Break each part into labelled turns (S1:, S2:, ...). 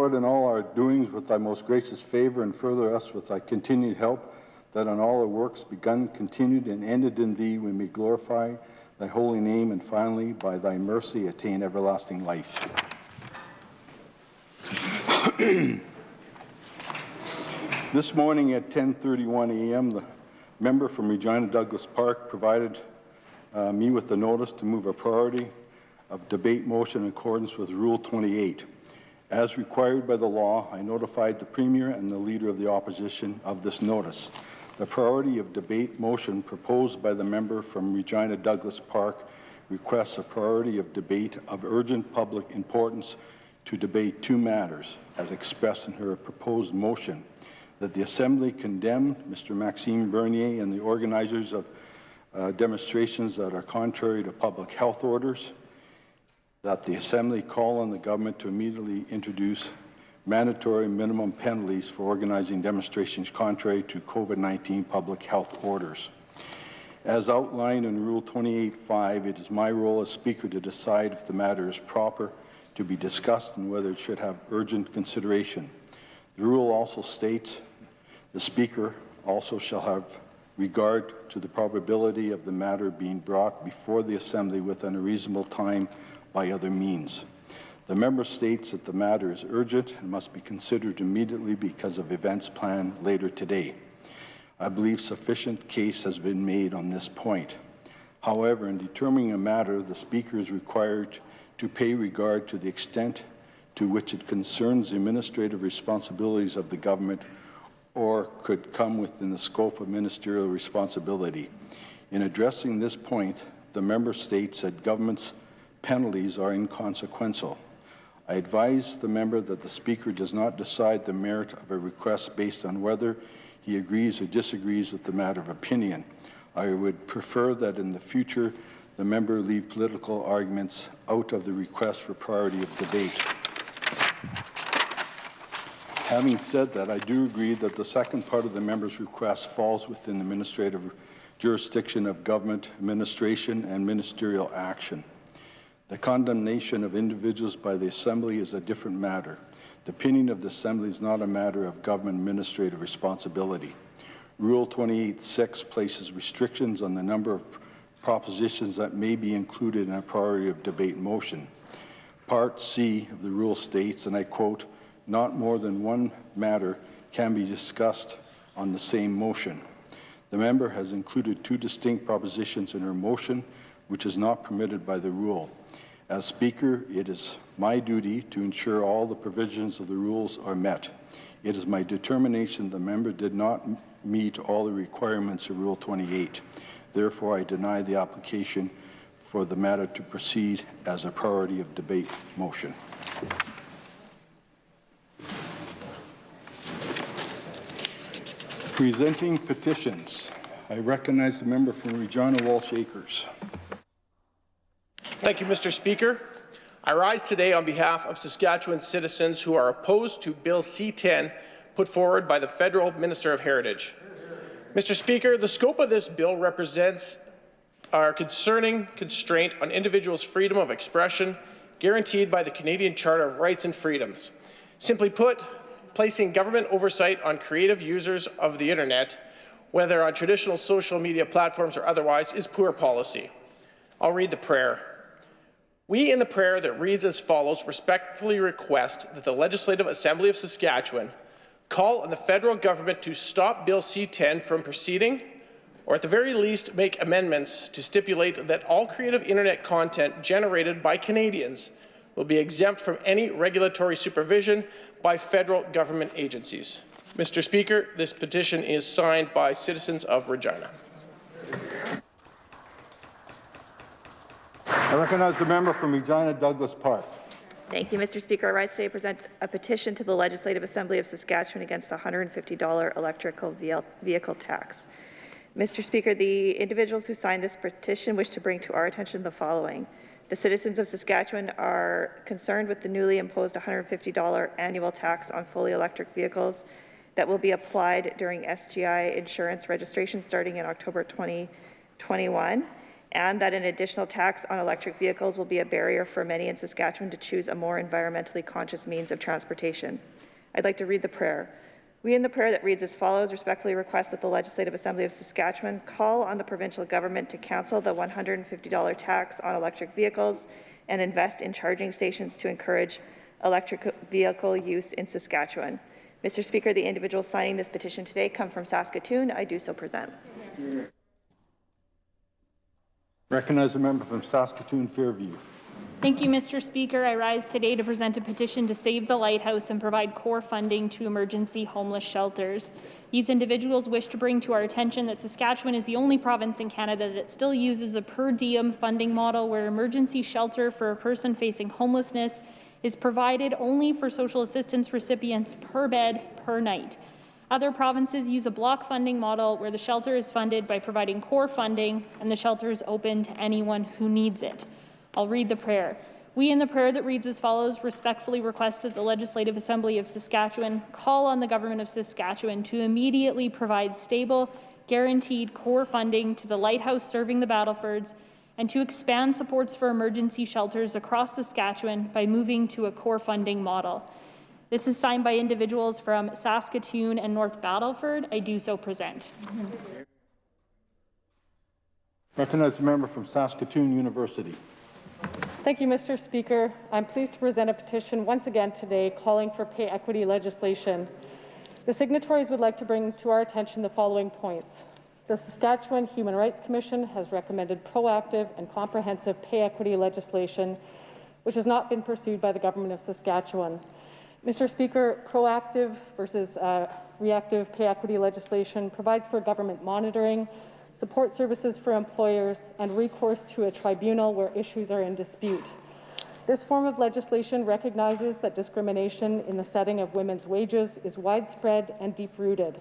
S1: support in all our doings with thy most gracious favour, and further us with thy continued help, that on all our works begun, continued, and ended in thee we may glorify thy holy name, and finally, by thy mercy, attain everlasting life. This morning at 10:31 a.m., the member from Regina Douglas Park provided me with the notice to move a priority of debate motion in accordance with Rule 28. As required by the law, I notified the Premier and the Leader of the Opposition of this notice. The priority of debate motion proposed by the member from Regina Douglas Park requests a priority of debate of urgent public importance to debate two matters, as expressed in her proposed motion: that the Assembly condemn Mr. Maxime Bernier and the organizers of demonstrations that are contrary to public health orders, that the Assembly call on the government to immediately introduce mandatory minimum penalties for organizing demonstrations contrary to COVID-19 public health orders. As outlined in Rule 28.5, it is my role as Speaker to decide if the matter is proper to be discussed and whether it should have urgent consideration. The rule also states the Speaker also shall have regard to the probability of the matter being brought before the Assembly within a reasonable time by other means. The member states that the matter is urgent and must be considered immediately because of events planned later today. I believe sufficient case has been made on this point. However, in determining a matter, the Speaker is required to pay regard to the extent to which it concerns the administrative responsibilities of the government or could come within the scope of ministerial responsibility. In addressing this point, the member states that government's penalties are inconsequential. I advise the member that the Speaker does not decide the merit of a request based on whether he agrees or disagrees with the matter of opinion. I would prefer that in the future the member leave political arguments out of the request for priority of debate. Having said that, I do agree that the second part of the member's request falls within the administrative jurisdiction of government administration and ministerial action. The condemnation of individuals by the Assembly is a different matter. The opinion of the Assembly is not a matter of government administrative responsibility. Rule 28.6 places restrictions on the number of propositions that may be included in a priority of debate motion. Part C of the rule states, and I quote, "Not more than one matter can be discussed on the same motion." The member has included two distinct propositions in her motion, which is not permitted by the rule. As Speaker, it is my duty to ensure all the provisions of the rules are met. It is my determination the member did not meet all the requirements of Rule 28. Therefore, I deny the application for the matter to proceed as a priority of debate motion. Presenting petitions. I recognize the member from Regina Walsh Acres.
S2: Thank you, Mr. Speaker. I rise today on behalf of Saskatchewan citizens who are opposed to Bill C-10 put forward by the Federal Minister of Heritage. Mr. Speaker, the scope of this bill represents our concerning constraint on individuals' freedom of expression guaranteed by the Canadian Charter of Rights and Freedoms. Simply put, placing government oversight on creative users of the internet, whether on traditional social media platforms or otherwise, is poor policy. I'll read the prayer. We, in the prayer that reads as follows, respectfully request that the Legislative Assembly of Saskatchewan call on the federal government to stop Bill C-10 from proceeding, or at the very least make amendments to stipulate that all creative internet content generated by Canadians will be exempt from any regulatory supervision by federal government agencies. Mr. Speaker, this petition is signed by citizens of Regina.
S1: I recognize the member from Regina Douglas Park.
S3: Thank you, Mr. Speaker. I rise today to present a petition to the Legislative Assembly of Saskatchewan against the $150 electrical vehicle tax. Mr. Speaker, the individuals who signed this petition wish to bring to our attention the following. The citizens of Saskatchewan are concerned with the newly imposed $150 annual tax on fully electric vehicles that will be applied during SGI insurance registration starting in October 2021. and that an additional tax on electric vehicles will be a barrier for many in Saskatchewan to choose a more environmentally conscious means of transportation. I'd like to read the prayer. We, in the prayer that reads as follows, respectfully request that the Legislative Assembly of Saskatchewan call on the provincial government to cancel the $150 tax on electric vehicles and invest in charging stations to encourage electric vehicle use in Saskatchewan. Mr. Speaker, the individuals signing this petition today come from Saskatoon. I do so present.
S1: Recognize a member from Saskatoon Fairview.
S4: Thank you, Mr. Speaker. I rise today to present a petition to save the lighthouse and provide core funding to emergency homeless shelters. These individuals wish to bring to our attention that Saskatchewan is the only province in Canada that still uses a per diem funding model where emergency shelter for a person facing homelessness is provided only for social assistance recipients per bed per night. Other provinces use a block funding model where the shelter is funded by providing core funding and the shelter is open to anyone who needs it. I'll read the prayer. We, in the prayer that reads as follows, respectfully request that the Legislative Assembly of Saskatchewan call on the Government of Saskatchewan to immediately provide stable, guaranteed core funding to the lighthouse serving the Battlefords and to expand supports for emergency shelters across Saskatchewan by moving to a core funding model. This is signed by individuals from Saskatoon and North Battleford. I do so present.
S1: Recognize a member from Saskatoon University.
S5: Thank you, Mr. Speaker. I'm pleased to present a petition once again today calling for pay equity legislation. The signatories would like to bring to our attention the following points. The Saskatchewan Human Rights Commission has recommended proactive and comprehensive pay equity legislation, which has not been pursued by the Government of Saskatchewan. Mr. Speaker, proactive versus reactive pay equity legislation provides for government monitoring, support services for employers, and recourse to a tribunal where issues are in dispute. This form of legislation recognizes that discrimination in the setting of women's wages is widespread and deep-rooted.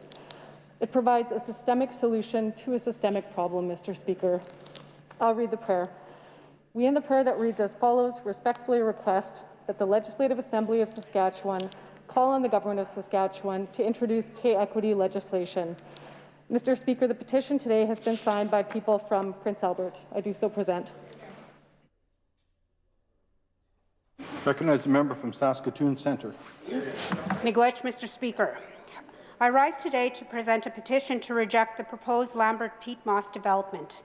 S5: It provides a systemic solution to a systemic problem, Mr. Speaker. I'll read the prayer. We, in the prayer that reads as follows, respectfully request that the Legislative Assembly of Saskatchewan call on the Government of Saskatchewan to introduce pay equity legislation. Mr. Speaker, the petition today has been signed by people from Prince Albert. I do so present.
S1: Recognize a member from Saskatoon Centre.
S6: Miigwech, Mr. Speaker. I rise today to present a petition to reject the proposed Lambert Peat Moss development.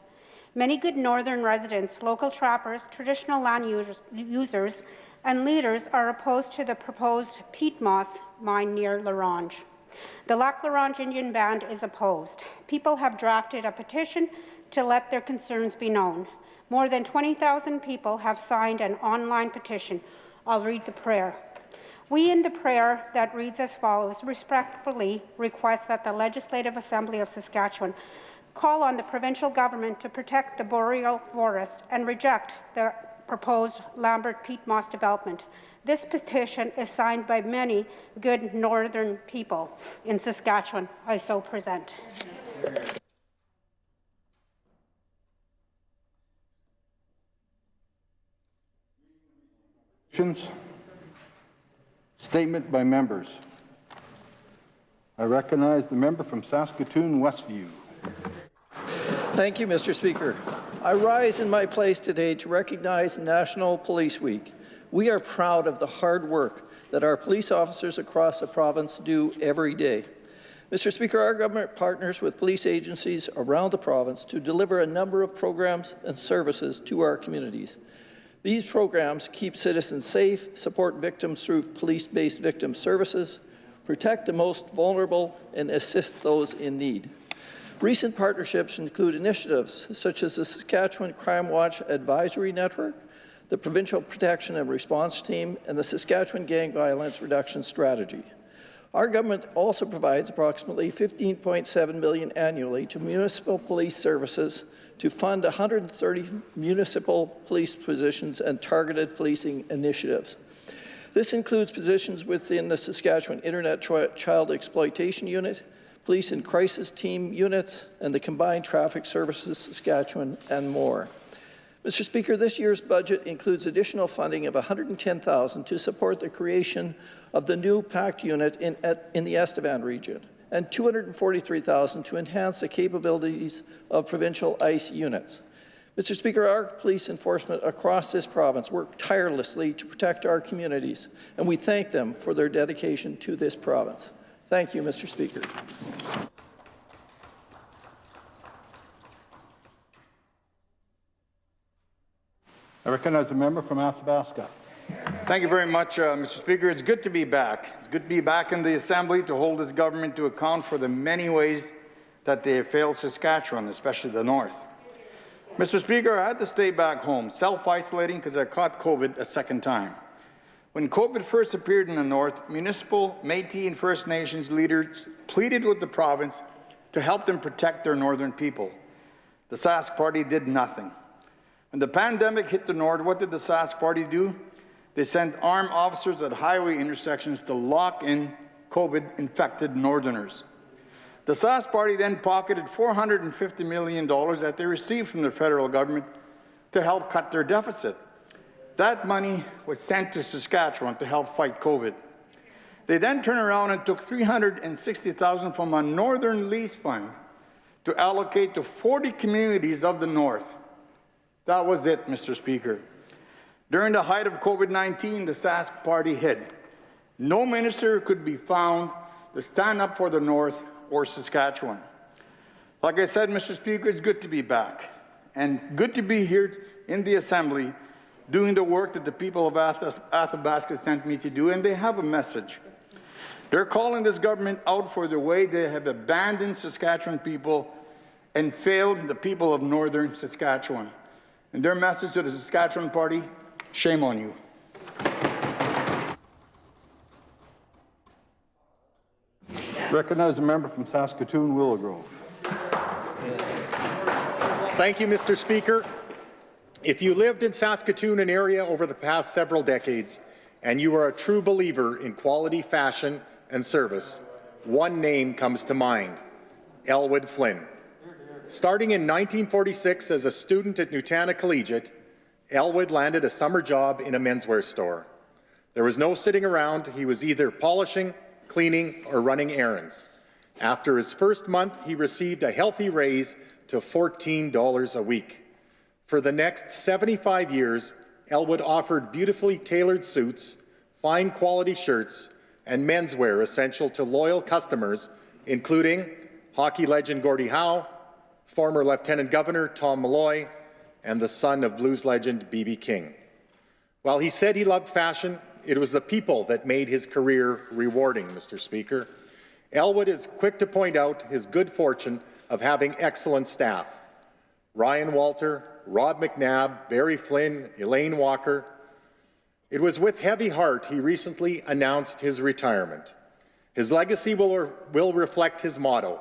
S6: Many good northern residents, local trappers, traditional land users, and leaders are opposed to the proposed peat moss mine near Larange. The Lac La Ronge Indian Band is opposed. People have drafted a petition to let their concerns be known. More than 20,000 people have signed an online petition. I'll read the prayer. We, in the prayer that reads as follows, respectfully request that the Legislative Assembly of Saskatchewan call on the provincial government to protect the boreal forest and reject the proposed Lambert Peat Moss development. This petition is signed by many good northern people in Saskatchewan. I so present.
S1: Statement by members. I recognize the member from Saskatoon Westview.
S7: Thank you, Mr. Speaker. I rise in my place today to recognize National Police Week. We are proud of the hard work that our police officers across the province do every day. Mr. Speaker, our government partners with police agencies around the province to deliver a number of programs and services to our communities. These programs keep citizens safe, support victims through police-based victim services, protect the most vulnerable, and assist those in need. Recent partnerships include initiatives such as the Saskatchewan Crime Watch Advisory Network, the Provincial Protection and Response Team, and the Saskatchewan Gang Violence Reduction Strategy. Our government also provides approximately $15.7 million annually to municipal police services to fund 130 municipal police positions and targeted policing initiatives. This includes positions within the Saskatchewan Internet Child Exploitation Unit, Police and Crisis Team units, and the Combined Traffic Services Saskatchewan, and more. Mr. Speaker, this year's budget includes additional funding of $110,000 to support the creation of the new PACT unit in the Estevan region, and $243,000 to enhance the capabilities of provincial ICE units. Mr. Speaker, our police enforcement across this province work tirelessly to protect our communities, and we thank them for their dedication to this province. Thank you, Mr. Speaker.
S1: I recognize a member from Athabasca.
S8: Thank you very much, Mr. Speaker. It's good to be back. It's good to be back in the Assembly to hold this government to account for the many ways that they have failed Saskatchewan, especially the North. Mr. Speaker, I had to stay back home, self-isolating because I caught COVID a second time. When COVID first appeared in the North, municipal, Métis and First Nations leaders pleaded with the province to help them protect their northern people. The Sask Party did nothing. When the pandemic hit the North, what did the Sask Party do? They sent armed officers at highway intersections to lock in COVID-infected Northerners. The Sask Party then pocketed $450 million that they received from the federal government to help cut their deficit. That money was sent to Saskatchewan to help fight COVID. They then turned around and took $360,000 from a Northern Lease Fund to allocate to 40 communities of the North. That was it, Mr. Speaker. During the height of COVID-19, the Sask Party hid. No minister could be found to stand up for the North or Saskatchewan. Like I said, Mr. Speaker, it's good to be back and good to be here in the Assembly doing the work that the people of Athabasca sent me to do, and they have a message. They're calling this government out for the way they have abandoned Saskatchewan people and failed the people of northern Saskatchewan. And their message to the Saskatchewan Party, shame on you.
S1: Recognize a member from Saskatoon, Willow Grove.
S9: Thank you, Mr. Speaker. If you lived in Saskatoon and area over the past several decades, and you are a true believer in quality fashion and service, one name comes to mind: Elwood Flynn. Starting in 1946 as a student at Newtana Collegiate, Elwood landed a summer job in a menswear store. There was no sitting around. He was either polishing, cleaning, or running errands. After his first month, he received a healthy raise to $14 a week. For the next 75 years, Elwood offered beautifully tailored suits, fine quality shirts, and menswear essential to loyal customers, including hockey legend Gordie Howe, former Lieutenant Governor Tom Malloy, and the son of blues legend B.B. King. While he said he loved fashion, it was the people that made his career rewarding, Mr. Speaker. Elwood is quick to point out his good fortune of having excellent staff. Ryan Walter, Rob McNabb, Barry Flynn, Elaine Walker. It was with heavy heart he recently announced his retirement. His legacy will reflect his motto,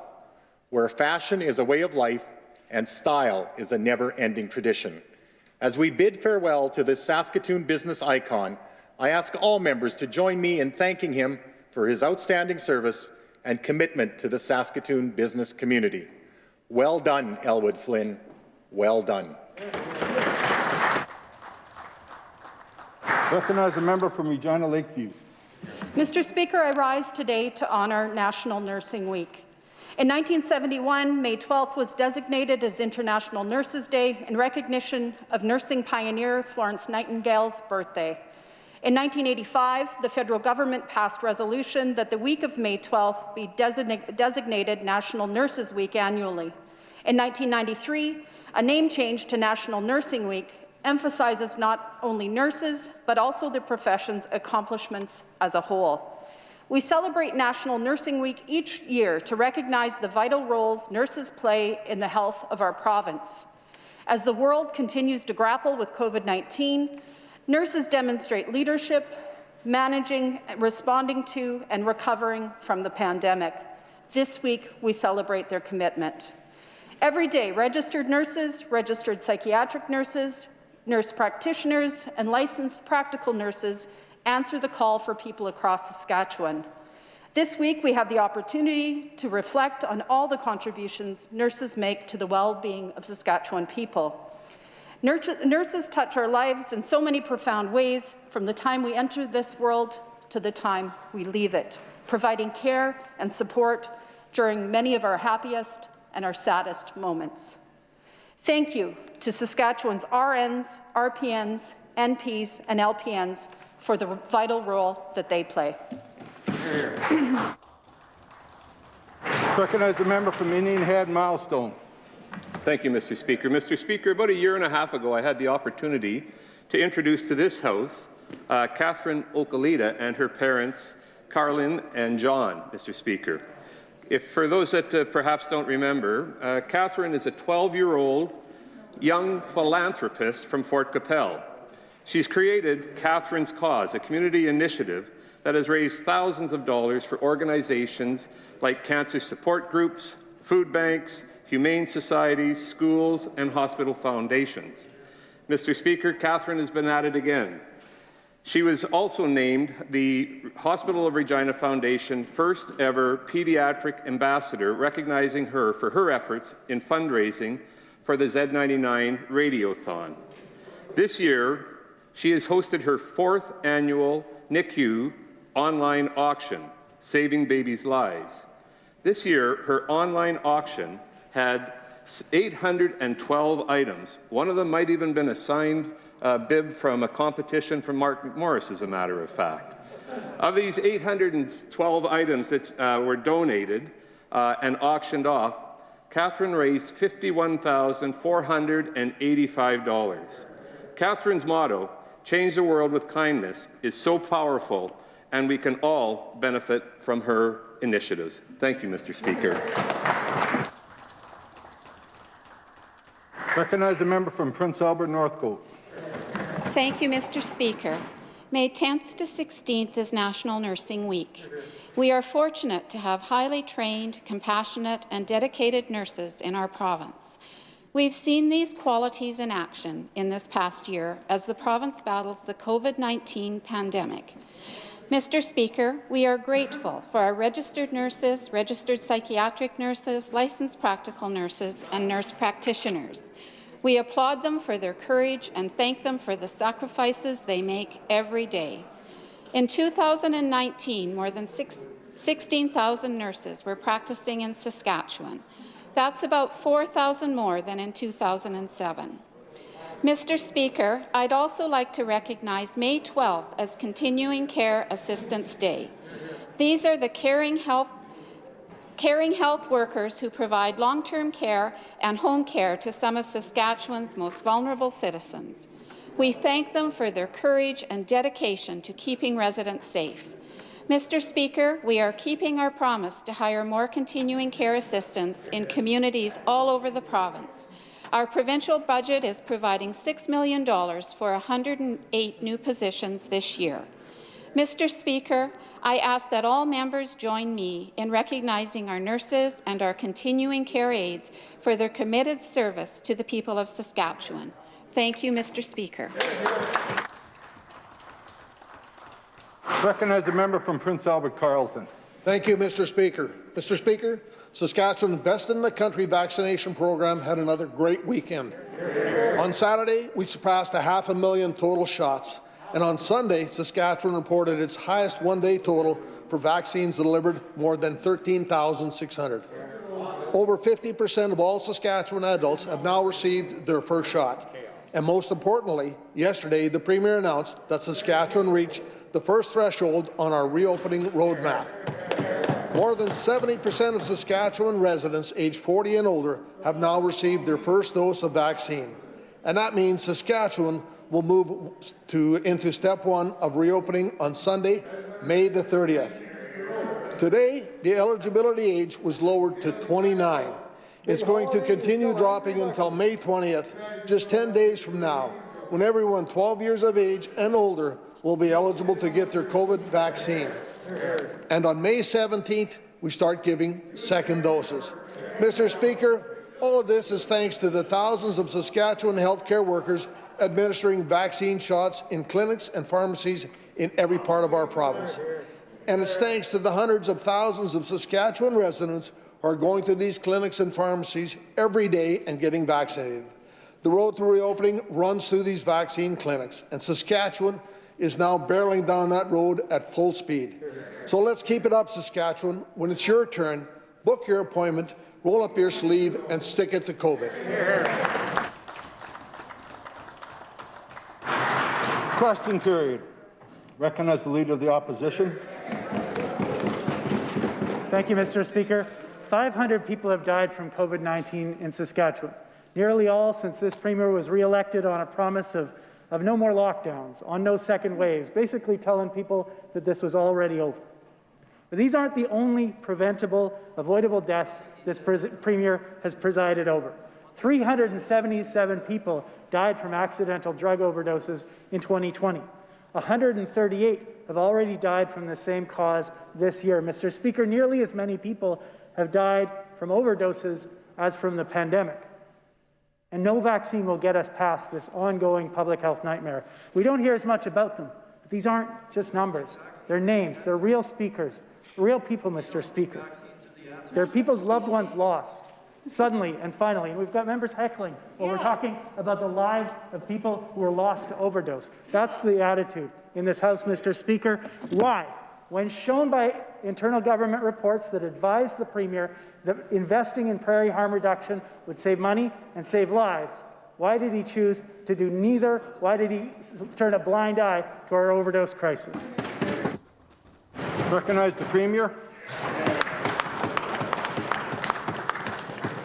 S9: where fashion is a way of life and style is a never-ending tradition. As we bid farewell to this Saskatoon business icon, I ask all members to join me in thanking him for his outstanding service and commitment to the Saskatoon business community. Well done, Elwood Flynn. Well done.
S1: Recognize a member from Regina Lakeview.
S10: Mr. Speaker, I rise today to honour National Nursing Week. In 1971, May 12th was designated as International Nurses Day in recognition of nursing pioneer Florence Nightingale's birthday. In 1985, the federal government passed resolution that the week of May 12th be designated National Nurses Week annually. In 1993, a name change to National Nursing Week emphasizes not only nurses, but also the profession's accomplishments as a whole. We celebrate National Nursing Week each year to recognize the vital roles nurses play in the health of our province. As the world continues to grapple with COVID-19, nurses demonstrate leadership, managing, responding to, and recovering from the pandemic. This week, we celebrate their commitment. Every day, registered nurses, registered psychiatric nurses, nurse practitioners, and licensed practical nurses answer the call for people across Saskatchewan. This week, we have the opportunity to reflect on all the contributions nurses make to the well-being of Saskatchewan people. Nurses touch our lives in so many profound ways, from the time we enter this world to the time we leave it, providing care and support during many of our happiest and our saddest moments. Thank you to Saskatchewan's RNs, RPNs, NPs, and LPNs for the vital role that they play.
S1: Recognize the member from Indian Head Milestone.
S11: Thank you, Mr. Speaker. Mr. Speaker, about a year and a half ago, I had the opportunity to introduce to this House Catherine Okalita and her parents, Carlin and John, Mr. Speaker. For those that perhaps don't remember, Catherine is a 12-year-old young philanthropist from Fort Capel. She's created Catherine's Cause, a community initiative that has raised thousands of dollars for organizations like cancer support groups, food banks, humane societies, schools, and hospital foundations. Mr. Speaker, Catherine has been at it again. She was also named the Hospital of Regina Foundation first ever pediatric ambassador, recognizing her for her efforts in fundraising for the Z99 Radiothon. This year, she has hosted her 4th annual NICU online auction, Saving Babies' Lives. This year, her online auction had 812 items. One of them might even been a signed bib from a competition from Mark Morris, as a matter of fact. Of these 812 items that were donated and auctioned off, Catherine raised $51,485. Catherine's motto, "Change the world with kindness," is so powerful, and we can all benefit from her initiatives. Thank you, Mr. Speaker.
S1: Recognize the member from Prince Albert Northcote.
S12: Thank you, Mr. Speaker. May 10th to 16th is National Nursing Week. We are fortunate to have highly trained, compassionate, and dedicated nurses in our province. We've seen these qualities in action in this past year as the province battles the COVID-19 pandemic. Mr. Speaker, we are grateful for our registered nurses, registered psychiatric nurses, licensed practical nurses, and nurse practitioners. We applaud them for their courage and thank them for the sacrifices they make every day. In 2019, more than 16,000 nurses were practicing in Saskatchewan. That's about 4,000 more than in 2007. Mr. Speaker, I'd also like to recognize May 12th as Continuing Care Assistance Day. These are the caring health workers who provide long-term care and home care to some of Saskatchewan's most vulnerable citizens. We thank them for their courage and dedication to keeping residents safe. Mr. Speaker, we are keeping our promise to hire more continuing care assistants in communities all over the province. Our provincial budget is providing $6 million for 108 new positions this year. Mr. Speaker, I ask that all members join me in recognizing our nurses and our continuing care aides for their committed service to the people of Saskatchewan. Thank you, Mr. Speaker.
S1: Recognize the member from Prince Albert Carleton.
S13: Thank you, Mr. Speaker. Mr. Speaker, Saskatchewan's Best in the Country vaccination program had another great weekend. On Saturday, we surpassed 500,000 total shots, and on Sunday, Saskatchewan reported its highest one-day total for vaccines delivered, more than 13,600. Over 50% of all Saskatchewan adults have now received their first shot. And most importantly, yesterday, the Premier announced that Saskatchewan reached the first threshold on our reopening roadmap. More than 70% of Saskatchewan residents aged 40 and older have now received their first dose of vaccine. And that means Saskatchewan will move into step 1 of reopening on Sunday, May the 30th. Today, the eligibility age was lowered to 29. It's going to continue dropping until May 20th, just 10 days from now, when everyone 12 years of age and older will be eligible to get their COVID vaccine. And on May 17th, we start giving second doses. Mr. Speaker, all of this is thanks to the thousands of Saskatchewan healthcare workers administering vaccine shots in clinics and pharmacies in every part of our province. And it's thanks to the hundreds of thousands of Saskatchewan residents who are going to these clinics and pharmacies every day and getting vaccinated. The road to reopening runs through these vaccine clinics, and Saskatchewan is now barreling down that road at full speed. So let's keep it up, Saskatchewan. When it's your turn, book your appointment, roll up your sleeve, and stick it to COVID.
S1: Question period. Recognize the Leader of the Opposition.
S14: Thank you, Mr. Speaker. 500 people have died from COVID-19 in Saskatchewan, nearly all since this Premier was re-elected on a promise of no more lockdowns, on no second waves, basically telling people that this was already over. But these aren't the only preventable, avoidable deaths this Premier has presided over. 377 people died from accidental drug overdoses in 2020. 138 have already died from the same cause this year. Mr. Speaker, nearly as many people have died from overdoses as from the pandemic. And no vaccine will get us past this ongoing public health nightmare. We don't hear as much about them, but these aren't just numbers. They're names. They're real speakers, real people, Mr. Speaker. They're people's loved ones lost, suddenly and finally. And we've got members heckling while we're talking about the lives of people who were lost to overdose. That's the attitude in this House, Mr. Speaker. Why? When shown by internal government reports that advised the Premier that investing in prairie harm reduction would save money and save lives, why did he choose to do neither? Why did he turn a blind eye to our overdose crisis?
S1: Recognize the Premier.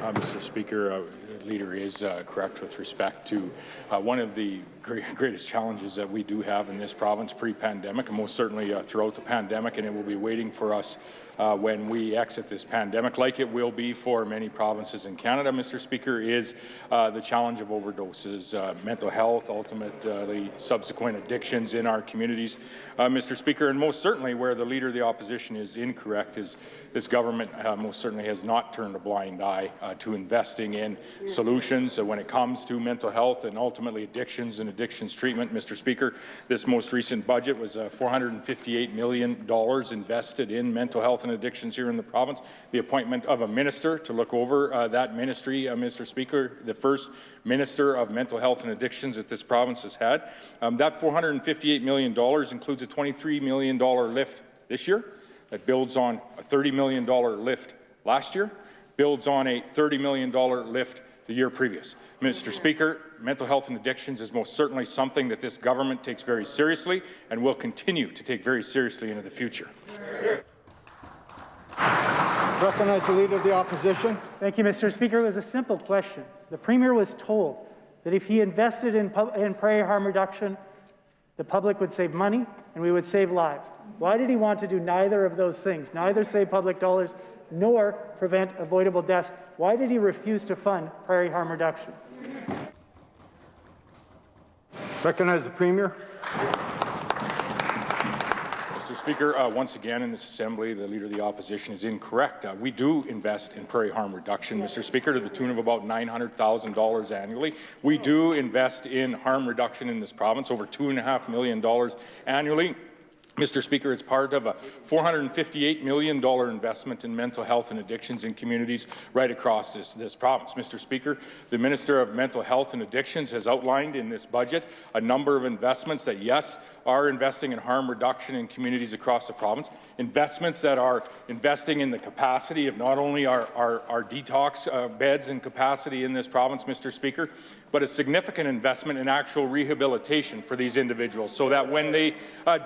S15: Mr. Speaker, the Leader is correct with respect to one of the greatest challenges that we do have in this province pre-pandemic, and most certainly throughout the pandemic, and it will be waiting for us when we exit this pandemic, like it will be for many provinces in Canada, Mr. Speaker, is the challenge of overdoses, mental health, ultimately subsequent addictions in our communities, Mr. Speaker, and most certainly where the Leader of the Opposition is incorrect is this government most certainly has not turned a blind eye to investing in solutions when it comes to mental health and ultimately addictions and addictions treatment, Mr. Speaker. This most recent budget was $458 million invested in mental health and addictions here in the province. The appointment of a minister to look over that ministry, Mr. Speaker, the first minister of mental health and addictions that this province has had. That $458 million includes a $23 million lift this year. That builds on a $30 million lift last year, builds on a $30 million lift the year previous. Mr. Speaker, mental health and addictions is most certainly something that this government takes very seriously and will continue to take very seriously into the future.
S1: Recognize the Leader of the Opposition.
S14: Thank you, Mr. Speaker. It was a simple question. The Premier was told that if he invested in prairie harm reduction, the public would save money and we would save lives. Why did he want to do neither of those things, neither save public dollars nor prevent avoidable deaths? Why did he refuse to fund prairie harm reduction?
S1: Recognize the Premier.
S15: Mr. Speaker, once again in this Assembly, the Leader of the Opposition is incorrect. We do invest in prairie harm reduction, Mr. Speaker, to the tune of about $900,000 annually. We do invest in harm reduction in this province, over $2.5 million annually. Mr. Speaker, it's part of a $458 million investment in mental health and addictions in communities right across this province. Mr. Speaker, the Minister of Mental Health and Addictions has outlined in this budget a number of investments that, yes, are investing in harm reduction in communities across the province, investments that are investing in the capacity of not only our detox beds and capacity in this province, Mr. Speaker, but a significant investment in actual rehabilitation for these individuals so that when they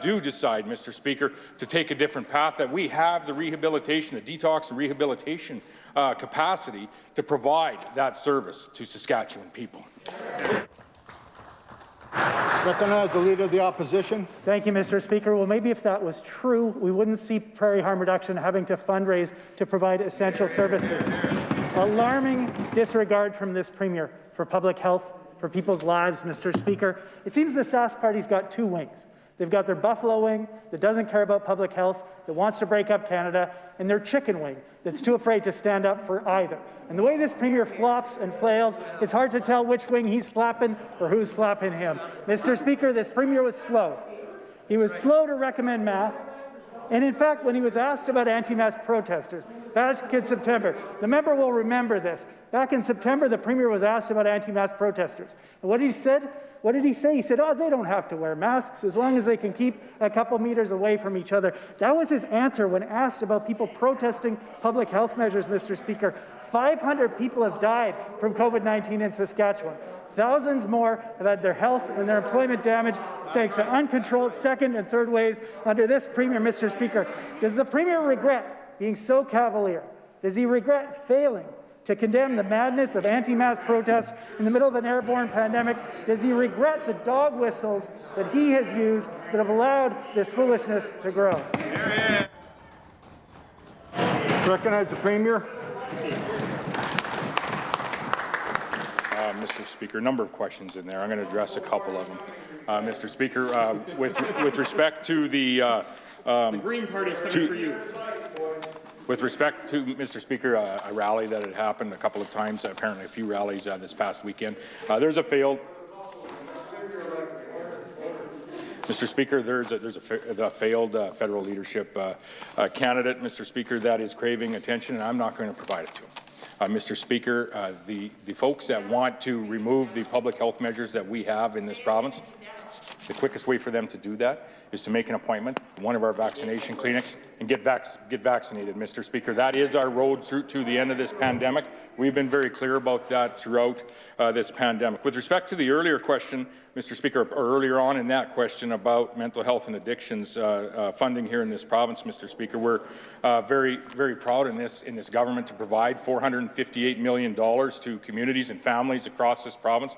S15: do decide, Mr. Speaker, to take a different path, that we have the rehabilitation, the detox and rehabilitation capacity to provide that service to Saskatchewan people.
S1: Recognize the Leader of the Opposition.
S14: Thank you, Mr. Speaker. Well, maybe if that was true, we wouldn't see prairie harm reduction having to fundraise to provide essential services. Alarming disregard from this Premier for public health, for people's lives, Mr. Speaker. It seems the Sask Party's got two wings. They've got their buffalo wing that doesn't care about public health, that wants to break up Canada, and their chicken wing that's too afraid to stand up for either. And the way this Premier flops and flails, it's hard to tell which wing he's flapping or who's flapping him. Mr. Speaker, this Premier was slow. He was slow to recommend masks. And in fact, when he was asked about anti-mask protesters back in September, the member will remember this. Back in September, the Premier was asked about anti-mask protesters. And what did he say? He said, oh, they don't have to wear masks as long as they can keep a couple meters away from each other. That was his answer when asked about people protesting public health measures, Mr. Speaker. 500 people have died from COVID-19 in Saskatchewan. Thousands more have had their health and their employment damaged thanks to uncontrolled second and third waves under this Premier, Mr. Speaker. Does the Premier regret being so cavalier? Does he regret failing to condemn the madness of anti-mask protests in the middle of an airborne pandemic? Does he regret the dog whistles that he has used that have allowed this foolishness to grow?
S8: Recognize the Premier.
S15: Mr. Speaker, a number of questions in there. I'm going to address a couple of them. Mr. Speaker, with respect to the Green Party's coming for you. With respect to, Mr. Speaker, a rally that had happened a couple of times, apparently a few rallies this past weekend. There's a failed. Mr. Speaker, there's a failed federal leadership candidate, Mr. Speaker, that is craving attention, and I'm not going to provide it to him. Mr. Speaker, the folks that want to remove the public health measures that we have in this province, the quickest way for them to do that is to make an appointment in one of our vaccination clinics and get vaccinated, Mr. Speaker. That is our road through to the end of this pandemic. We've been very clear about that throughout this pandemic. With respect to the earlier question, Mr. Speaker, or earlier on in that question about mental health and addictions funding here in this province, Mr. Speaker, we're very, very proud in this government to provide $458 million to communities and families across this province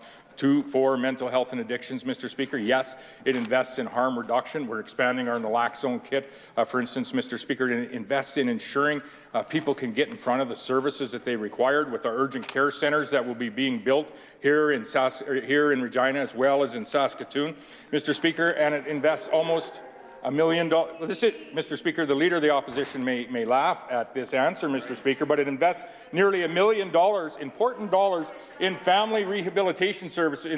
S15: for mental health and addictions, Mr. Speaker. Yes, it invests in harm reduction. We're expanding our naloxone kit, for instance, Mr. Speaker. It invests in ensuring people can get in front of the services that they required with our urgent care centres that will be being built here in Regina as well as in Saskatoon, Mr. Speaker, and it invests almost $1 million. Mr. Speaker, the Leader of the Opposition may laugh at this answer, Mr. Speaker, but it invests nearly $1 million, important dollars, in family rehabilitation services,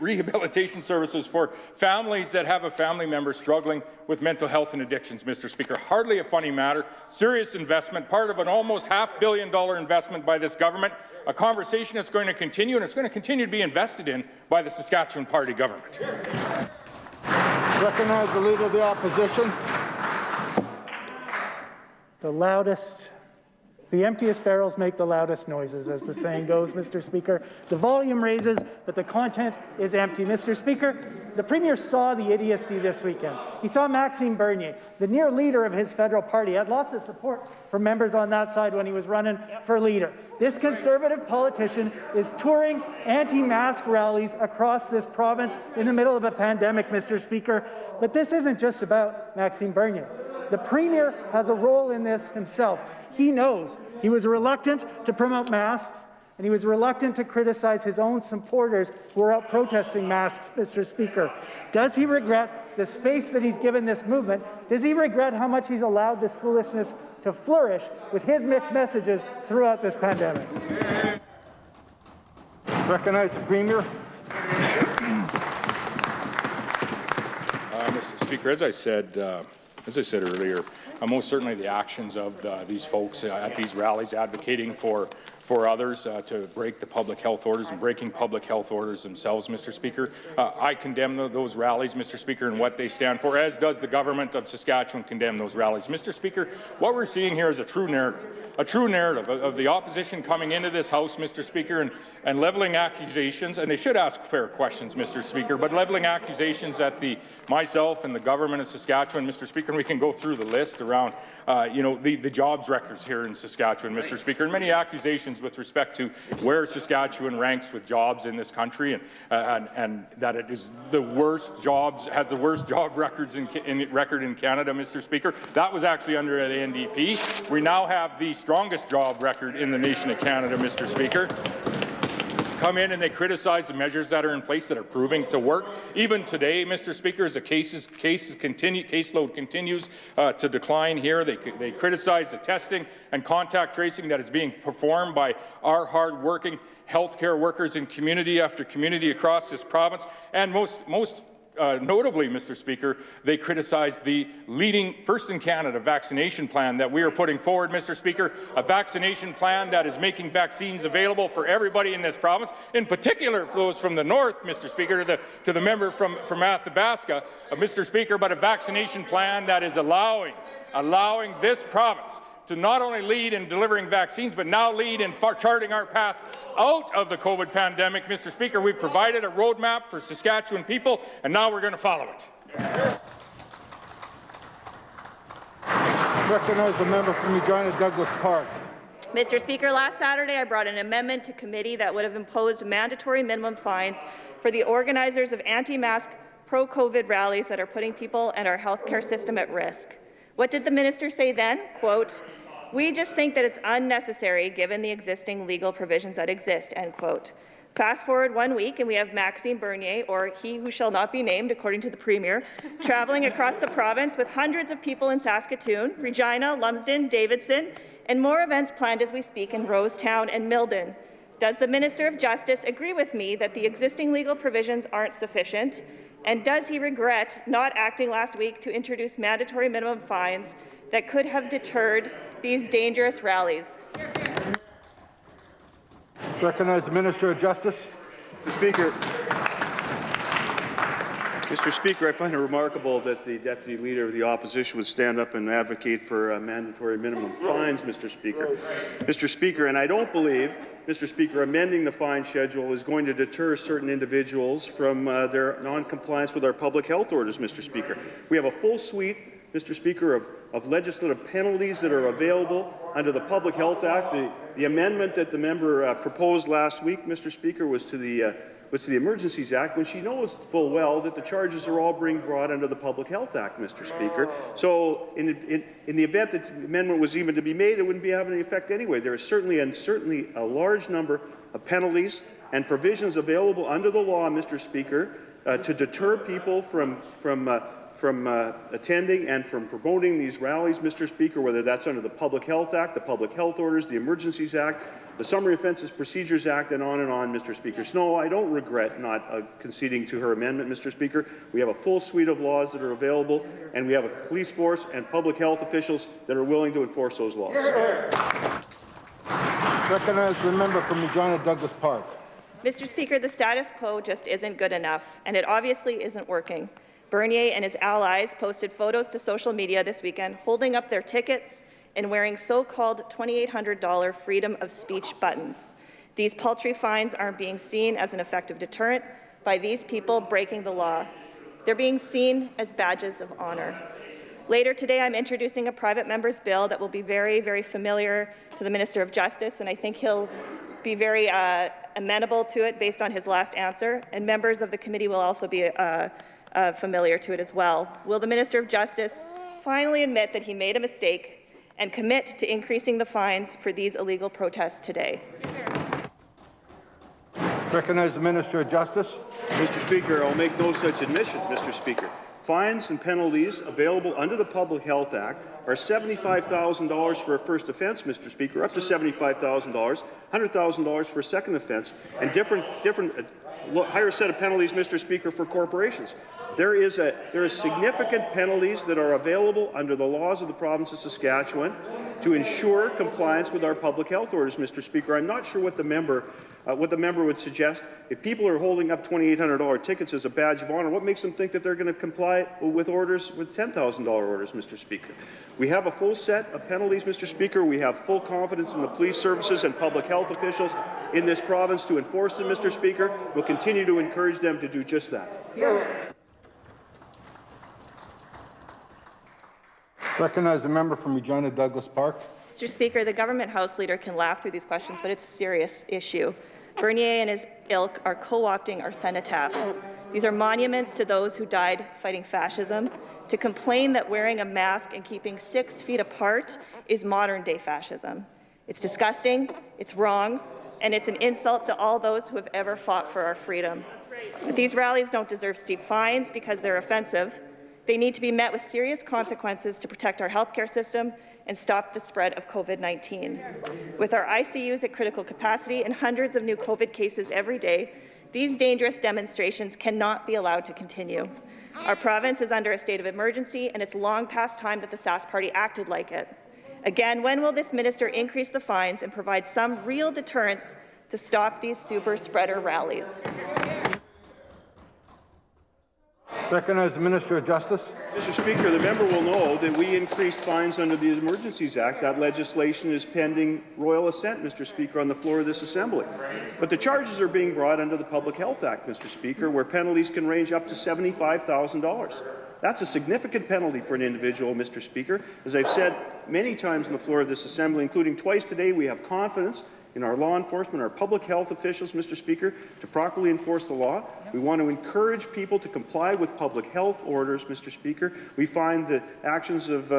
S15: rehabilitation services for families that have a family member struggling with mental health and addictions, Mr. Speaker. Hardly a funny matter. Serious investment, part of an almost $500 million investment by this government, a conversation that's going to continue, and it's going to continue to be invested in by the Saskatchewan Party government.
S8: Recognize the Leader of the Opposition.
S14: The emptiest barrels make the loudest noises, as the saying goes, Mr. Speaker. The volume raises, but the content is empty. Mr. Speaker, the Premier saw the idiocy this weekend. He saw Maxime Bernier, the near leader of his federal party, had lots of support from members on that side when he was running for leader. This Conservative politician is touring anti-mask rallies across this province in the middle of a pandemic, Mr. Speaker. But this isn't just about Maxime Bernier. The Premier has a role in this himself. He knows he was reluctant to promote masks, and he was reluctant to criticize his own supporters who are out protesting masks, Mr. Speaker. Does he regret the space that he's given this movement? Does he regret how much he's allowed this foolishness to flourish with his mixed messages throughout this pandemic?
S8: Recognize the Premier.
S15: Mr. Speaker, as I said earlier, most certainly the actions of these folks at these rallies advocating for others to break the public health orders and breaking public health orders themselves, Mr. Speaker. I condemn those rallies, Mr. Speaker, and what they stand for, as does the government of Saskatchewan condemn those rallies. Mr. Speaker, what we're seeing here is a true narrative of the opposition coming into this House, Mr. Speaker, and levelling accusations, and they should ask fair questions, Mr. Speaker, but levelling accusations at myself and the government of Saskatchewan, Mr. Speaker, and we can go through the list around the jobs records here in Saskatchewan, Mr. Speaker, and many accusations with respect to where Saskatchewan ranks with jobs in this country, and that it is the worst jobs, has the worst job records in Canada, Mr. Speaker. That was actually under the NDP. We now have the strongest job record in the nation of Canada, Mr. Speaker. Come in and they criticize the measures that are in place that are proving to work. Even today, Mr. Speaker, as the caseload continues to decline here, they criticize the testing and contact tracing that is being performed by our hard-working healthcare workers in community after community across this province, and most notably, Mr. Speaker, they criticize the leading first in Canada vaccination plan that we are putting forward, Mr. Speaker, a vaccination plan that is making vaccines available for everybody in this province, in particular for those from the north, Mr. Speaker, to the member from Athabasca, Mr. Speaker, but a vaccination plan that is allowing this province to not only lead in delivering vaccines, but now lead in charting our path out of the COVID pandemic. Mr. Speaker, we've provided a roadmap for Saskatchewan people, and now we're going to follow it.
S13: Recognize the member from Regina Douglas Park.
S3: Mr. Speaker, last Saturday I brought an amendment to committee that would have imposed mandatory minimum fines for the organizers of anti-mask pro-COVID rallies that are putting people and our healthcare system at risk. What did the minister say then? Quote, "We just think that it's unnecessary given the existing legal provisions that exist," end quote. Fast forward 1 week and we have Maxime Bernier, or he who shall not be named according to the Premier, travelling across the province with hundreds of people in Saskatoon, Regina, Lumsden, Davidson, and more events planned as we speak in Rosetown and Milden. Does the Minister of Justice agree with me that the existing legal provisions aren't sufficient? And does he regret not acting last week to introduce mandatory minimum fines that could have deterred these dangerous rallies?
S1: Recognize the Minister of Justice.
S16: Mr. Speaker, I find it remarkable that the Deputy Leader of the Opposition would stand up and advocate for mandatory minimum fines, Mr. Speaker. Mr. Speaker, and I don't believe, Mr. Speaker, amending the fine schedule is going to deter certain individuals from their non-compliance with our public health orders, Mr. Speaker. We have a full suite, Mr. Speaker, of legislative penalties that are available under the Public Health Act. The amendment that the member proposed last week, Mr. Speaker, was to the Emergencies Act, when she knows full well that the charges are all being brought under the Public Health Act, Mr. Speaker. So in the event that the amendment was even to be made, it wouldn't be having any effect anyway. There is certainly a large number of penalties and provisions available under the law, Mr. Speaker, to deter people from attending and from promoting these rallies, Mr. Speaker, whether that's under the Public Health Act, the Public Health Orders, the Emergencies Act, the Summary Offences Procedures Act, and on, Mr. Speaker. So, no, I don't regret not conceding to her amendment, Mr. Speaker. We have a full suite of laws that are available, and we have a police force and public health officials that are willing to enforce those laws.
S13: Recognize the member from Regina Douglas Park.
S3: Mr. Speaker, the status quo just isn't good enough, and it obviously isn't working. Bernier and his allies posted photos to social media this weekend holding up their tickets and wearing so-called $2,800 freedom of speech buttons. These paltry fines aren't being seen as an effective deterrent by these people breaking the law. They're being seen as badges of honor. Later today, I'm introducing a private member's bill that will be very, very familiar to the Minister of Justice, and I think he'll be very amenable to it based on his last answer, and members of the committee will also be familiar to it as well. Will the Minister of Justice finally admit that he made a mistake and commit to increasing the fines for these illegal protests today?
S1: Recognize the Minister of Justice.
S16: Mr. Speaker, I'll make no such admission, Mr. Speaker. Fines and penalties available under the Public Health Act are $75,000 for a first offence, Mr. Speaker, up to $75,000, $100,000 for a second offence, and different higher set of penalties, Mr. Speaker, for corporations. There is significant penalties that are available under the laws of the province of Saskatchewan to ensure compliance with our public health orders, Mr. Speaker. I'm not sure what the member would suggest. If people are holding up $2,800 tickets as a badge of honor, what makes them think that they're going to comply with orders, with $10,000 orders, Mr. Speaker? We have a full set of penalties, Mr. Speaker. We have full confidence in the police services and public health officials in this province to enforce them, Mr. Speaker. We'll continue to encourage them to do just that.
S1: Recognize the member from Regina Douglas Park.
S3: Mr. Speaker, the government House Leader can laugh through these questions, but it's a serious issue. Bernier and his ilk are co-opting our cenotaphs. These are monuments to those who died fighting fascism. To complain that wearing a mask and keeping 6 feet apart is modern-day fascism. It's disgusting, it's wrong, and it's an insult to all those who have ever fought for our freedom. But these rallies don't deserve steep fines because they're offensive. They need to be met with serious consequences to protect our healthcare system and stop the spread of COVID-19. With our ICUs at critical capacity and hundreds of new COVID cases every day, these dangerous demonstrations cannot be allowed to continue. Our province is under a state of emergency, and it's long past time that the Sask Party acted like it. Again, when will this minister increase the fines and provide some real deterrence to stop these super spreader rallies?
S1: Recognize the Minister of Justice.
S16: Mr. Speaker, the member will know that we increased fines under the Emergencies Act. That legislation is pending royal assent, Mr. Speaker, on the floor of this Assembly. But the charges are being brought under the Public Health Act, Mr. Speaker, where penalties can range up to $75,000. That's a significant penalty for an individual, Mr. Speaker. As I've said many times on the floor of this Assembly, including twice today, we have confidence in our law enforcement, our public health officials, Mr. Speaker, to properly enforce the law. We want to encourage people to comply with public health orders, Mr. Speaker. We find the actions of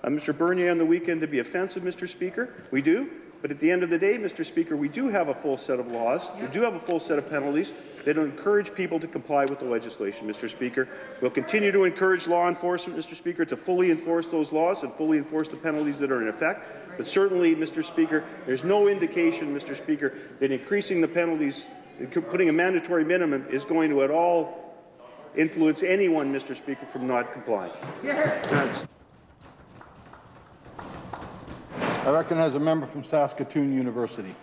S16: Mr. Bernier on the weekend to be offensive, Mr. Speaker. We do. But at the end of the day, Mr. Speaker, we do have a full set of laws. We do have a full set of penalties that encourage people to comply with the legislation, Mr. Speaker. We'll continue to encourage law enforcement, Mr. Speaker, to fully enforce those laws and fully enforce the penalties that are in effect. But certainly, Mr. Speaker, there's no indication, Mr. Speaker, that increasing the penalties, putting a mandatory minimum, is going to at all influence anyone, Mr. Speaker, from not complying.
S1: I recognize a member from Saskatoon University.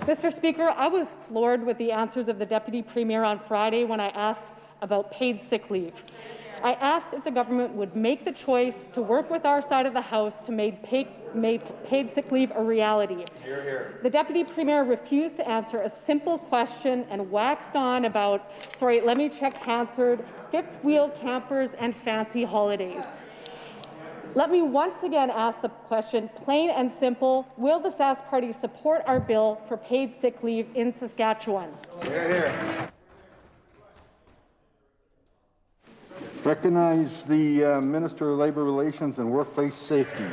S5: Mr. Speaker, I was floored with the answers of the Deputy Premier on Friday when I asked about paid sick leave. I asked if the government would make the choice to work with our side of the House to make paid sick leave a reality. Hear, hear. The Deputy Premier refused to answer a simple question and waxed on about, sorry, let me check Hansard, fifth wheel campers and fancy holidays. Let me once again ask the question, plain and simple, will the Sask Party support our bill for paid sick leave in Saskatchewan?
S1: Hear, hear. Recognize the Minister of Labour Relations and Workplace Safety.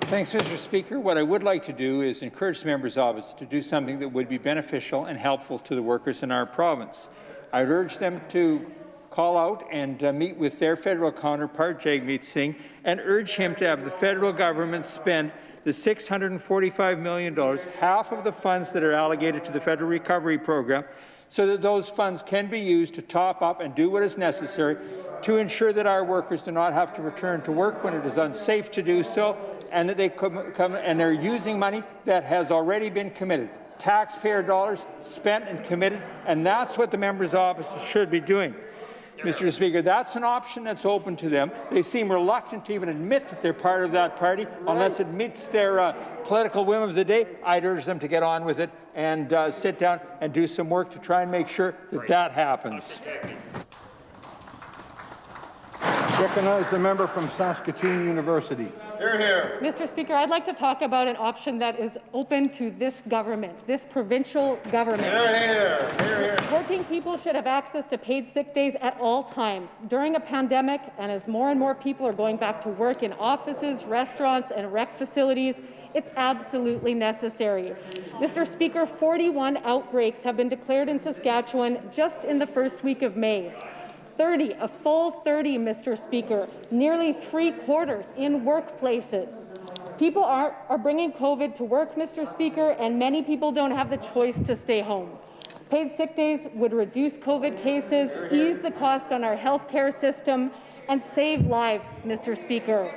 S17: Thanks, Mr. Speaker. What I would like to do is encourage the member's office to do something that would be beneficial and helpful to the workers in our province. I'd urge them to call out and meet with their federal counterpart, Jagmeet Singh, and urge him to have the federal government spend the $645 million, half of the funds that are allocated to the Federal Recovery Program, so that those funds can be used to top up and do what is necessary to ensure that our workers do not have to return to work when it is unsafe to do so, and that they come and they're using money that has already been committed. Taxpayer dollars spent and committed, and that's what the member's office should be doing. Mr. Speaker, that's an option that's open to them. They seem reluctant to even admit that they're part of that party unless it meets their political whim of the day. I'd urge them to get on with it and sit down and do some work to try and make sure that that happens.
S1: Recognize the member from Saskatoon University.
S5: Hear, hear. Mr. Speaker, I'd like to talk about an option that is open to this government, this provincial government.
S1: Hear, hear. Hear, hear.
S5: Working people should have access to paid sick days at all times. During a pandemic, and as more and more people are going back to work in offices, restaurants, and rec facilities, it's absolutely necessary. Mr. Speaker, 41 outbreaks have been declared in Saskatchewan just in the first week of May. 30, a full 30, Mr. Speaker, nearly 3/4 in workplaces. People are bringing COVID to work, Mr. Speaker, and many people don't have the choice to stay home. Paid sick days would reduce COVID cases, ease the cost on our healthcare system, and save lives, Mr. Speaker.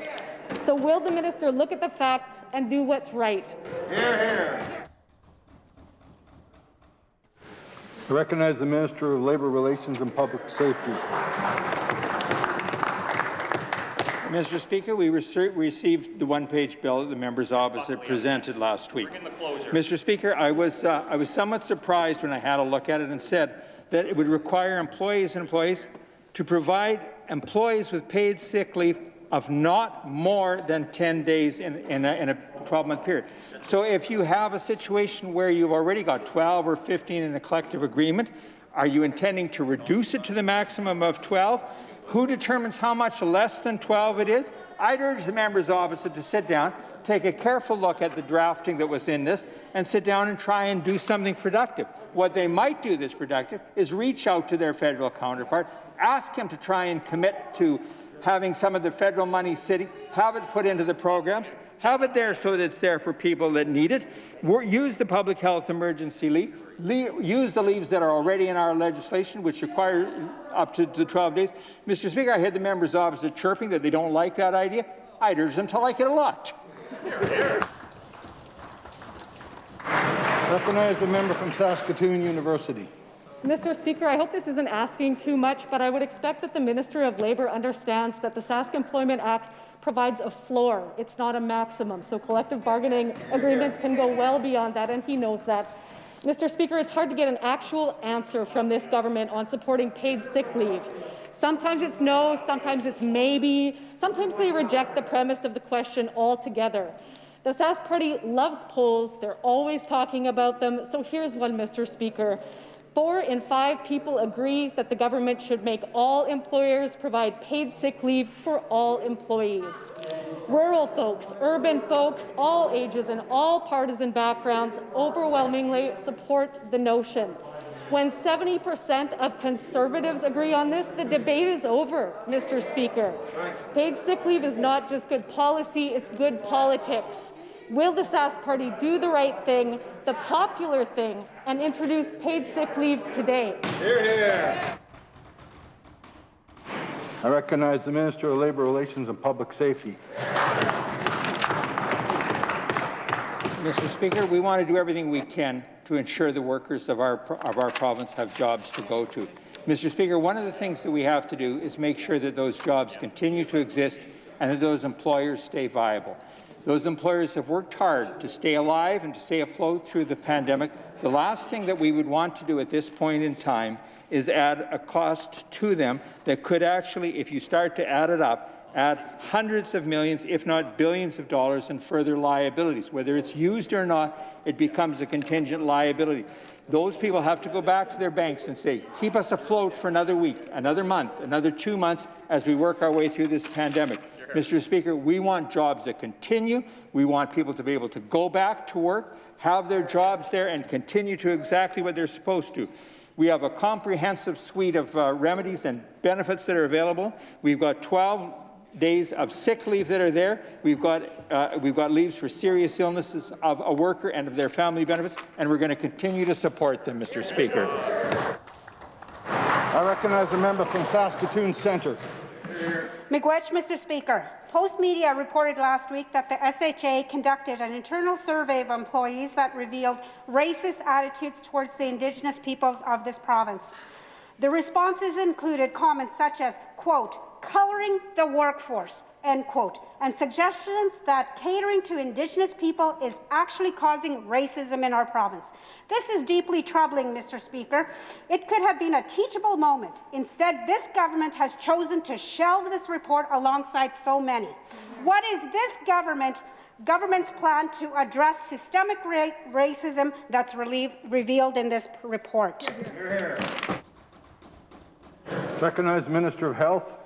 S5: So will the minister look at the facts and do what's right?
S1: Hear, hear. I recognize the Minister of Labour Relations and Public Safety.
S17: Mr. Speaker, we received the one-page bill that the member's office had presented last week. Mr. Speaker, I was somewhat surprised when I had a look at it and said that it would require employees to provide employees with paid sick leave of not more than 10 days in a 12-month period. So if you have a situation where you've already got 12 or 15 in a collective agreement, are you intending to reduce it to the maximum of 12? Who determines how much less than 12 it is? I'd urge the member's office to sit down, take a careful look at the drafting that was in this, and sit down and try and do something productive. What they might do that's productive is reach out to their federal counterpart, ask him to try and commit to having some of the federal money sitting, have it put into the programs, have it there so that it's there for people that need it, use the public health emergency leave, use the leaves that are already in our legislation, which require up to 12 days. Mr. Speaker, I heard the member's office chirping that they don't like that idea. I'd urge them to like it a lot.
S1: Recognize the member from Saskatoon University.
S5: Mr. Speaker, I hope this isn't asking too much, but I would expect that the Minister of Labour understands that the Sask Employment Act provides a floor. It's not a maximum, so collective bargaining agreements can go well beyond that, and he knows that. Mr. Speaker, it's hard to get an actual answer from this government on supporting paid sick leave. Sometimes it's no, sometimes it's maybe, sometimes they reject the premise of the question altogether. The Sask Party loves polls. They're always talking about them. So here's one, Mr. Speaker. 4 in 5 people agree that the government should make all employers provide paid sick leave for all employees. Rural folks, urban folks, all ages and all partisan backgrounds overwhelmingly support the notion. When 70% of Conservatives agree on this, the debate is over, Mr. Speaker. Paid sick leave is not just good policy, it's good politics. Will the Sask Party do the right thing, the popular thing, and introduce paid sick leave today?
S1: Hear, hear. I recognize the Minister of Labour Relations and Public Safety.
S17: Mr. Speaker, we want to do everything we can to ensure the workers of our province have jobs to go to. Mr. Speaker, one of the things that we have to do is make sure that those jobs continue to exist and that those employers stay viable. Those employers have worked hard to stay alive and to stay afloat through the pandemic. The last thing that we would want to do at this point in time is add a cost to them that could actually, if you start to add it up, add hundreds of millions, if not billions of dollars in further liabilities. Whether it's used or not, it becomes a contingent liability. Those people have to go back to their banks and say, keep us afloat for another week, another month, another 2 months as we work our way through this pandemic. Mr. Speaker, we want jobs that continue. We want people to be able to go back to work, have their jobs there, and continue to exactly what they're supposed to. We have a comprehensive suite of remedies and benefits that are available. We've got 12 days of sick leave that are there. We've got leaves for serious illnesses of a worker and of their family benefits, and we're going to continue to support them, Mr. Speaker.
S1: I recognize the member from Saskatoon Centre.
S6: Miigwech, Mr. Speaker. Post Media reported last week that the SHA conducted an internal survey of employees that revealed racist attitudes towards the Indigenous peoples of this province. The responses included comments such as, quote, colouring the workforce, end quote, and suggestions that catering to Indigenous people is actually causing racism in our province. This is deeply troubling, Mr. Speaker. It could have been a teachable moment. Instead, this government has chosen to shelve this report alongside so many. What is this government's plan to address systemic racism that's revealed in this report?
S1: Recognize Minister of Health.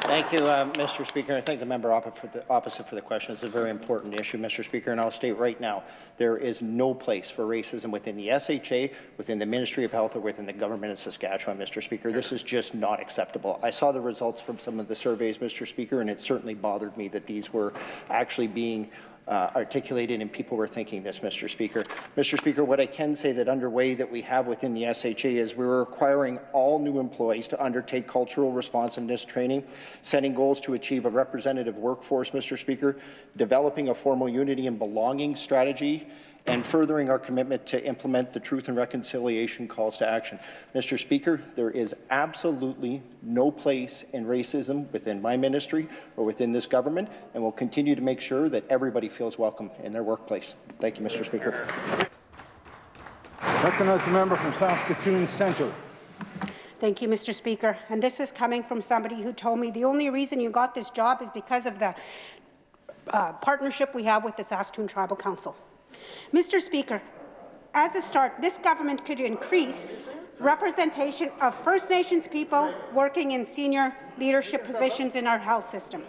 S18: Thank you, Mr. Speaker. I thank the member opposite for the question. It's a very important issue, Mr. Speaker, and I'll state right now, there is no place for racism within the SHA, within the Ministry of Health, or within the government of Saskatchewan, Mr. Speaker. This is just not acceptable. I saw the results from some of the surveys, Mr. Speaker, and it certainly bothered me that these were actually being articulated and people were thinking this, Mr. Speaker. Mr. Speaker, what I can say that underway that we have within the SHA is we're requiring all new employees to undertake cultural responsiveness training, setting goals to achieve a representative workforce, Mr. Speaker, developing a formal unity and belonging strategy, and furthering our commitment to implement the Truth and Reconciliation calls to action. Mr. Speaker, there is absolutely no place in racism within my ministry or within this government, and we'll continue to make sure that everybody feels welcome in their workplace. Thank you, Mr. Speaker.
S1: Recognize the member from Saskatoon Centre.
S6: Thank you, Mr. Speaker. And this is coming from somebody who told me the only reason you got this job is because of the partnership we have with the Saskatoon Tribal Council. Mr. Speaker, as a start, this government could increase representation of First Nations people working in senior leadership positions in our health system.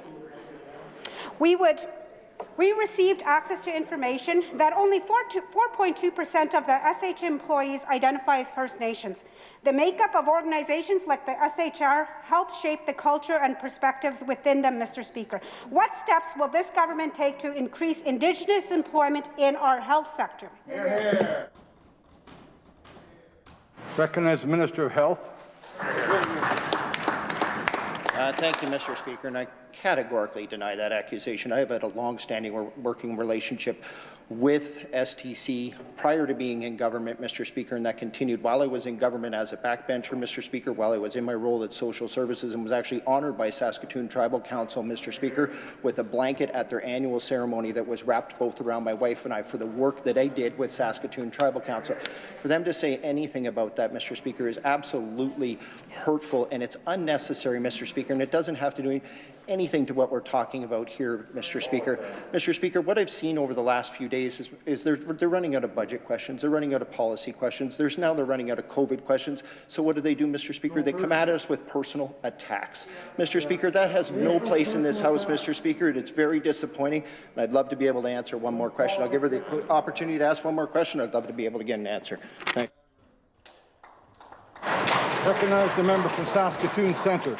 S6: We received access to information that only 4.2% of the SH employees identify as First Nations. The makeup of organizations like the SHR helps shape the culture and perspectives within them, Mr. Speaker. What steps will this government take to increase Indigenous employment in our health sector?
S1: Recognize the Minister of Health.
S18: Thank you, Mr. Speaker, and I categorically deny that accusation. I have had a long-standing working relationship with STC prior to being in government, Mr. Speaker, and that continued while I was in government as a backbencher, Mr. Speaker, while I was in my role at Social Services, and was actually honoured by Saskatoon Tribal Council, Mr. Speaker, with a blanket at their annual ceremony that was wrapped both around my wife and I for the work that I did with Saskatoon Tribal Council. For them to say anything about that, Mr. Speaker, is absolutely hurtful, and it's unnecessary, Mr. Speaker, and it doesn't have to do anything to what we're talking about here, Mr. Speaker. Mr. Speaker, what I've seen over the last few days is they're running out of budget questions, they're running out of policy questions, they're running out of COVID questions. So what do, Mr. Speaker? They come at us with personal attacks. Mr. Speaker, that has no place in this House, Mr. Speaker, and it's very disappointing, and I'd love to be able to answer one more question. I'll give her the opportunity to ask one more question. I'd love to be able to get an answer. Thank you.
S1: Recognize the member from Saskatoon Centre.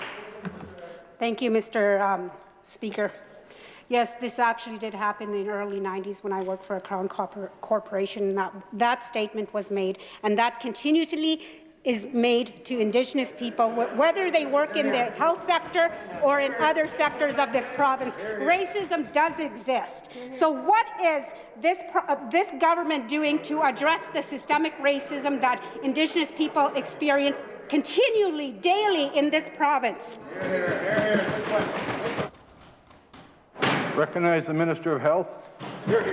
S6: Thank you, Mr. Speaker. Yes, this actually did happen in the early 90s when I worked for a Crown corporation. That statement was made, and that continually is made to Indigenous people, whether they work in the health sector or in other sectors of this province. Racism does exist. So what is this government doing to address the systemic racism that Indigenous people experience continually, daily in this province?
S1: Recognize the Minister of Health.
S18: Sorry,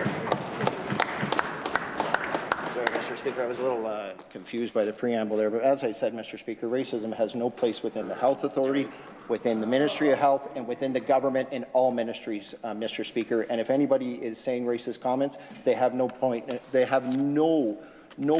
S18: Mr. Speaker, I was a little confused by the preamble there, but as I said, Mr. Speaker, racism has no place within the Health Authority, within the Ministry of Health, and within the government in all ministries, Mr. Speaker. And if anybody is saying racist comments, they have no point. They have no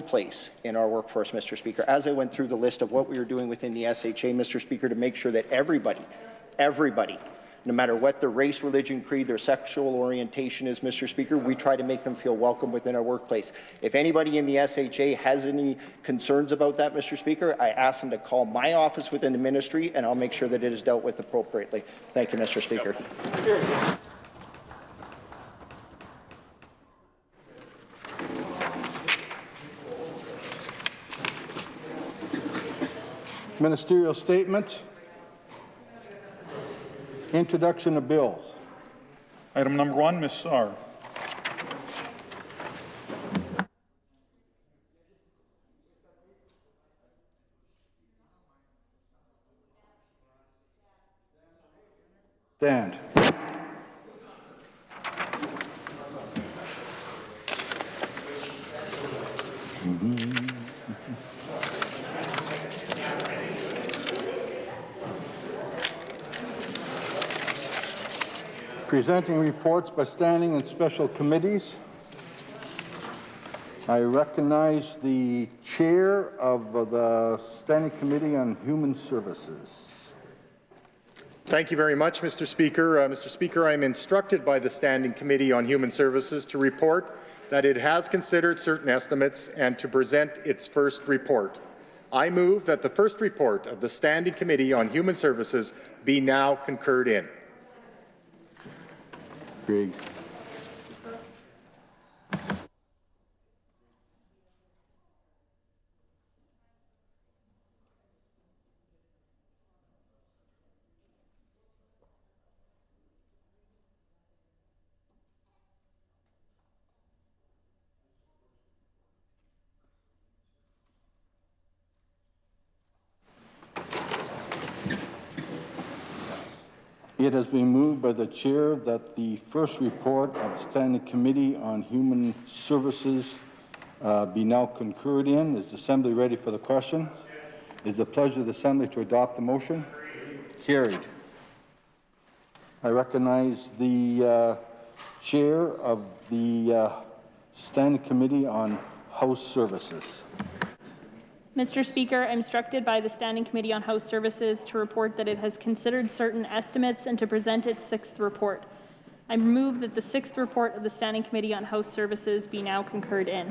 S18: place in our workforce, Mr. Speaker. As I went through the list of what we were doing within the SHA, Mr. Speaker, to make sure that everybody, no matter what their race, religion, creed, their sexual orientation is, Mr. Speaker, we try to make them feel welcome within our workplace. If anybody in the SHA has any concerns about that, Mr. Speaker, I ask them to call my office within the ministry, and I'll make sure that it is dealt with appropriately. Thank you, Mr. Speaker.
S1: Ministerial statement. Introduction of bills.
S19: Item number 1, Ms. Saar.
S1: Stand. Presenting reports by standing and special committees. I recognize the chair of the Standing Committee on Human Services.
S9: Thank you very much, Mr. Speaker. Mr. Speaker, I am instructed by the Standing Committee on Human Services to report that it has considered certain estimates and to present its first report. I move that the first report of the Standing Committee on Human Services be now concurred in.
S1: Greg. It has been moved by the chair that the first report of the Standing Committee on Human Services be now concurred in. Is the Assembly ready for the question? Is the pleasure of the Assembly to adopt the motion? Carried. I recognize the chair of the Standing Committee on House Services.
S4: Mr. Speaker, I'm instructed by the Standing Committee on House Services to report that it has considered certain estimates and to present its sixth report. I move that the sixth report of the Standing Committee on House Services be now concurred in.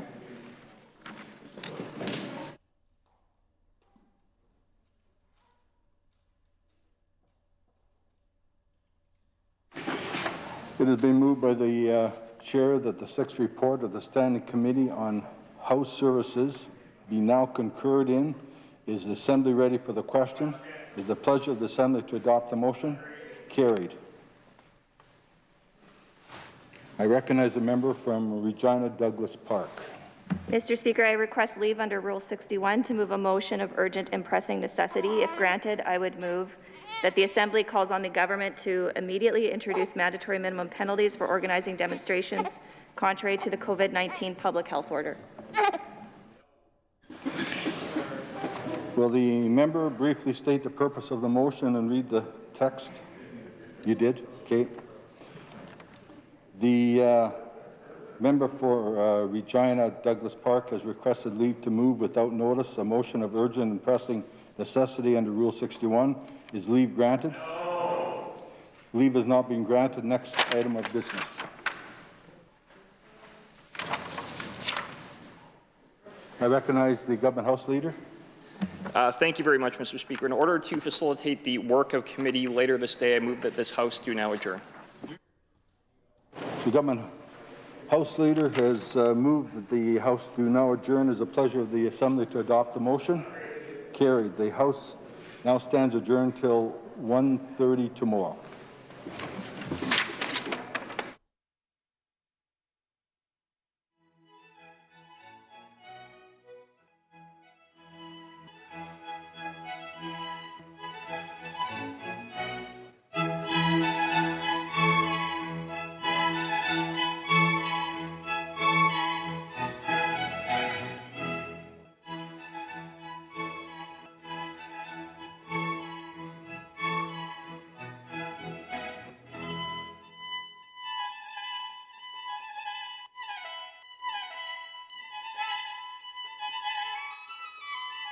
S1: It has been moved by the chair that the sixth report of the Standing Committee on House Services be now concurred in. Is the Assembly ready for the question? Is the pleasure of the Assembly to adopt the motion? Carried. I recognize a member from Regina Douglas Park.
S3: Mr. Speaker, I request leave under Rule 61 to move a motion of urgent and pressing necessity. If granted, I would move that the Assembly calls on the government to immediately introduce mandatory minimum penalties for organizing demonstrations contrary to the COVID-19 public health order.
S1: Will the member briefly state the purpose of the motion and read the text? You did? Okay. The member for Regina Douglas Park has requested leave to move without notice a motion of urgent and pressing necessity under Rule 61. Is leave granted? No. Leave has not been granted. Next item of business. I recognize the Government House Leader.
S20: Thank you very much, Mr. Speaker. In order to facilitate the work of committee later this day, I move that this House do now adjourn.
S1: The Government House Leader has moved that the House do now adjourn. It is a pleasure of the Assembly to adopt the motion. Carried. The House now stands adjourned till 1:30 tomorrow.